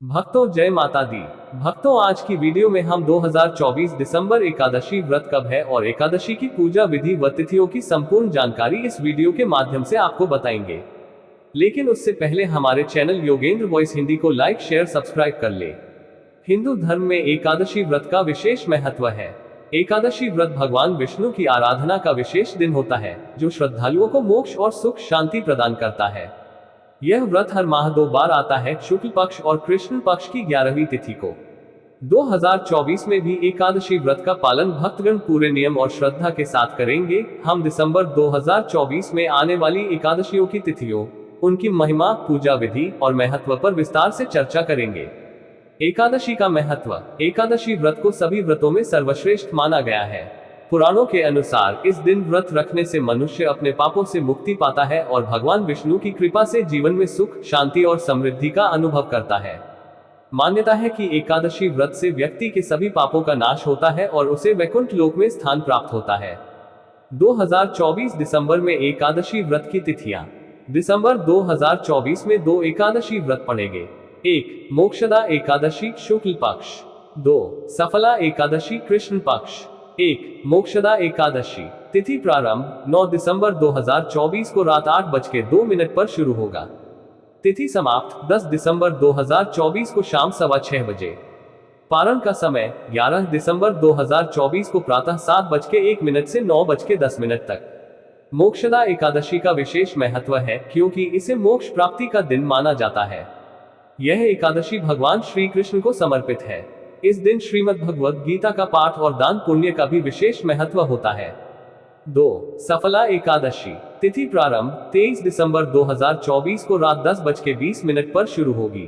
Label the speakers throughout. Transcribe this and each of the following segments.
Speaker 1: भक्तों जय माता दी। भक्तों आज की वीडियो में हम 2024 दिसंबर एकादशी व्रत कब है और एकादशी की पूजा विधि व तिथियों की संपूर्ण जानकारी इस वीडियो के माध्यम से आपको बताएंगे। लेकिन उससे पहले हमारे चैनल योगेंद्र वॉइस हिंदी को लाइक शेयर सब्सक्राइब कर ले। हिंदू धर्म में एकादशी व्रत का विशेष महत्व है। एकादशी व्रत भगवान विष्णु की आराधना का विशेष दिन होता है जो श्रद्धालुओं को मोक्ष और सुख शांति प्रदान करता है। यह व्रत हर माह 2 बार आता है, शुक्ल पक्ष और कृष्ण पक्ष की 11वीं तिथि को। 2024 में भी एकादशी व्रत का पालन भक्तगण पूरे नियम और श्रद्धा के साथ करेंगे। हम दिसंबर 2024 में आने वाली एकादशियों की तिथियों, उनकी महिमा, पूजा विधि और महत्व पर विस्तार से चर्चा करेंगे। एकादशी का महत्व। एकादशी व्रत को सभी व्रतों में सर्वश्रेष्ठ माना गया है। पुराणों के अनुसार इस दिन व्रत रखने से मनुष्य अपने पापों से मुक्ति पाता है और भगवान विष्णु की कृपा से जीवन में सुख, शांति और समृद्धि का अनुभव करता है। मान्यता है कि एकादशी व्रत से व्यक्ति के सभी पापों का नाश होता है और उसे वैकुंठ लोक में स्थान प्राप्त होता है। 2024 दिसंबर में एकादशी व्रत की तिथियां। दिसंबर 2024 में 2 एकादशी व्रत पड़ेंगे। 1 मोक्षदा एकादशी शुक्ल पक्ष, 2 सफला एकादशी कृष्ण पक्ष। 1 मोक्षदा एकादशी तिथि प्रारंभ 9 दिसंबर 2024 को रात 8:02 पर शुरू होगा। तिथि समाप्त 10 दिसंबर 2024 को शाम 6:15 बजे। पारण का समय 11 दिसंबर 2024 को प्रातः 7:01 से 9:10 तक। मोक्षदा एकादशी का विशेष महत्व है क्योंकि इसे मोक्ष प्राप्ति का दिन माना जाता है। यह एकादशी भगवान श्री कृष्ण को समर्पित है। इस दिन श्रीमद् भगवद गीता का पाठ और दान पुण्य का भी विशेष महत्व होता है। 2 सफला एकादशी तिथि प्रारंभ 23 दिसंबर 2024 को रात 10:20 पर शुरू होगी।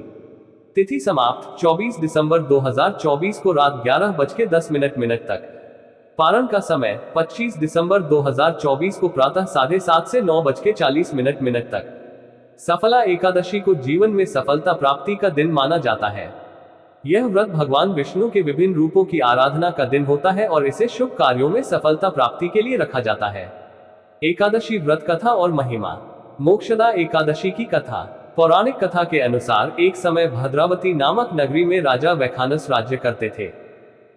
Speaker 1: तिथि समाप्त 24 दिसंबर 2024 को रात 11:10 तक। पारण का समय 25 दिसंबर 2024 को प्रातः 7:30 से 9:40 तक। सफला एकादशी को जीवन में सफलता प्राप्ति का दिन माना जाता है। यह व्रत भगवान विष्णु के विभिन्न रूपों की आराधना का दिन होता है और इसे शुभ कार्यों में सफलता प्राप्ति के लिए रखा जाता है। एकादशी व्रत कथा और महिमा। मोक्षदा एकादशी की कथा। पौराणिक कथा के अनुसार एक समय भद्रावती नामक नगरी में राजा वैखानस राज्य करते थे।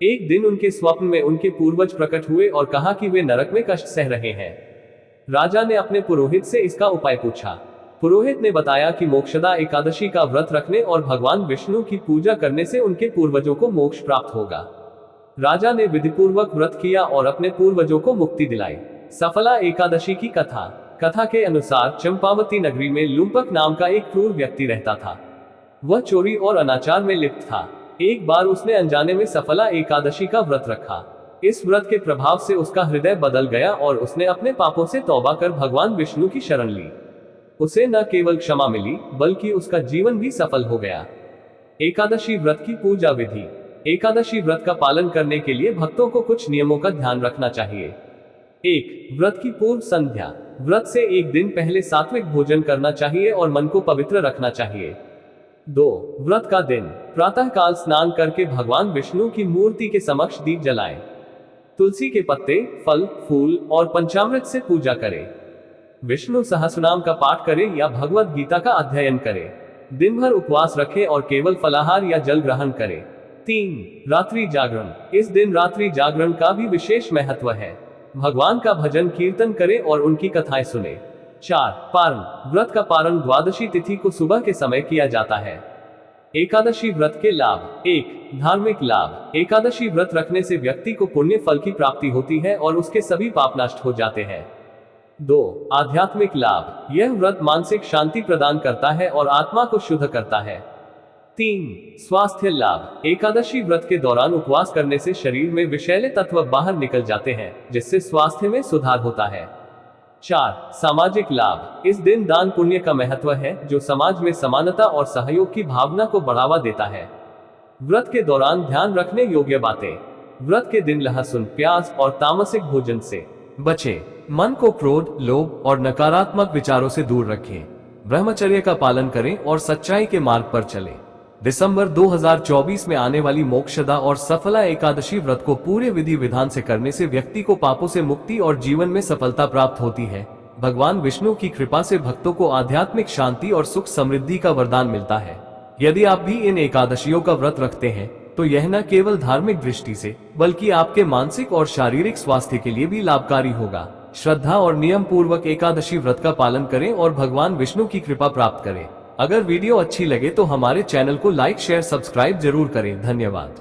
Speaker 1: एक दिन उनके स्वप्न में उनके पूर्वज प्रकट हुए और कहा कि वे नरक में कष्ट सह रहे हैं। राजा ने अपने पुरोहित से इसका उपाय पूछा। पुरोहित ने बताया कि मोक्षदा एकादशी का व्रत रखने और भगवान विष्णु की पूजा करने से उनके पूर्वजों को मोक्ष प्राप्त होगा। राजा ने विधिपूर्वक व्रत किया और अपने पूर्वजों को मुक्ति दिलाई। सफला एकादशी की कथा। कथा के अनुसार चंपावती नगरी में लुम्पक नाम का एक क्रूर व्यक्ति रहता था। वह चोरी और अनाचार में लिप्त था। एक बार उसने अनजाने में सफला एकादशी का व्रत रखा। इस व्रत के प्रभाव से उसका हृदय बदल गया और उसने अपने पापों से तौबा कर भगवान विष्णु की शरण ली। उसे न केवल क्षमा मिली बल्कि उसका जीवन भी सफल हो गया। एकादशी व्रत की पूजा विधि। एकादशी व्रत का पालन करने के लिए भक्तों को कुछ नियमों का ध्यान रखना चाहिए। 1 व्रत की पूर्व संध्या। व्रत से एक दिन पहले सात्विक भोजन करना चाहिए और मन को पवित्र रखना चाहिए। 2 व्रत का दिन। प्रातः काल स्नान करके भगवान विष्णु की मूर्ति के समक्ष दीप जलाएं। तुलसी के पत्ते, फल, फूल और पंचामृत से पूजा करें। विष्णु सहस्रनाम का पाठ करें या भगवद गीता का अध्ययन करें। दिन भर उपवास रखें और केवल फलाहार या जल ग्रहण करें। 3 रात्रि जागरण। इस दिन रात्रि जागरण का भी विशेष महत्व है। भगवान का भजन कीर्तन करें और उनकी कथाएं सुने। 4 पारण। व्रत का पारण द्वादशी तिथि को सुबह के समय किया जाता है। एकादशी व्रत के लाभ। 1 धार्मिक लाभ। एकादशी व्रत रखने से व्यक्ति को पुण्य फल की प्राप्ति होती है और उसके सभी पाप नष्ट हो जाते हैं। 2 आध्यात्मिक लाभ। यह व्रत मानसिक शांति प्रदान करता है और आत्मा को शुद्ध करता है। 3 स्वास्थ्य लाभ। एकादशी व्रत के दौरान उपवास करने से शरीर में विषैले तत्व बाहर निकल जाते हैं जिससे स्वास्थ्य में सुधार होता है। 4 सामाजिक लाभ। इस दिन दान पुण्य का महत्व है जो समाज में समानता और सहयोग की भावना को बढ़ावा देता है। व्रत के दौरान ध्यान रखने योग्य बातें। व्रत के दिन लहसुन, प्याज और तामसिक भोजन से बचें। मन को क्रोध, लोभ और नकारात्मक विचारों से दूर रखें। ब्रह्मचर्य का पालन करें और सच्चाई के मार्ग पर चलें। दिसंबर 2024 में आने वाली मोक्षदा और सफला एकादशी व्रत को पूरे विधि विधान से करने से व्यक्ति को पापों से मुक्ति और जीवन में सफलता प्राप्त होती है। भगवान विष्णु की कृपा से भक्तों को आध्यात्मिक शांति और सुख समृद्धि का वरदान मिलता है। यदि आप भी इन एकादशियों का व्रत रखते हैं तो यह न केवल धार्मिक दृष्टि से बल्कि आपके मानसिक और शारीरिक स्वास्थ्य के लिए भी लाभकारी होगा। श्रद्धा और नियम पूर्वक एकादशी व्रत का पालन करें और भगवान विष्णु की कृपा प्राप्त करें। अगर वीडियो अच्छी लगे तो हमारे चैनल को लाइक शेयर सब्सक्राइब जरूर करें। धन्यवाद।